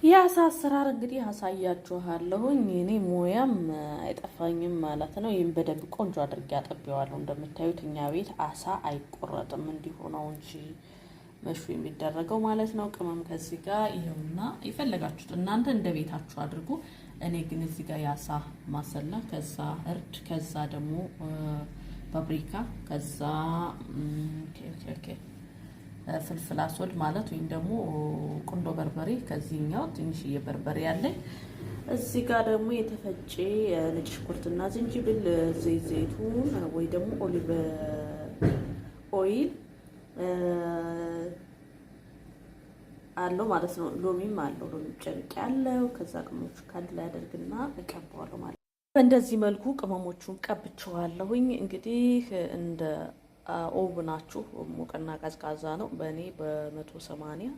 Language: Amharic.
የአሳ አሰራር እንግዲህ አሳያችኋለሁኝ። እኔ ሙያም አይጠፋኝም ማለት ነው። ይህም በደንብ ቆንጆ አድርጌ አጥቤዋለሁ። እንደምታዩት እኛ ቤት አሳ አይቆረጥም፣ እንዲሁ ነው እንጂ መሹ የሚደረገው ማለት ነው። ቅመም ከዚህ ጋር ይኸውና፣ የፈለጋችሁት እናንተ እንደ ቤታችሁ አድርጉ። እኔ ግን እዚህ ጋር የአሳ ማሰላ፣ ከዛ እርድ፣ ከዛ ደግሞ ፓፕሪካ፣ ከዛ ፍልፍል አስወድ ማለት ወይም ደግሞ ቁንዶ በርበሬ፣ ከዚህኛው ትንሽዬ በርበሬ ያለኝ። እዚህ ጋር ደግሞ የተፈጨ ነጭ ሽንኩርትና ዝንጅብል፣ ዘይቱን ወይ ደግሞ ኦሊቭ ኦይል አለው ማለት ነው። ሎሚም አለው፣ ሎሚ ጨርቅ ያለው። ከዛ ቅመሞቹ ካንድ ላይ አደርግና እቀባዋለሁ ማለት ነው። በእንደዚህ መልኩ ቅመሞቹን ቀብቼዋለሁኝ። እንግዲህ እንደ ኦቭናችሁ ሙቅና ቀዝቃዛ ነው። በእኔ በ180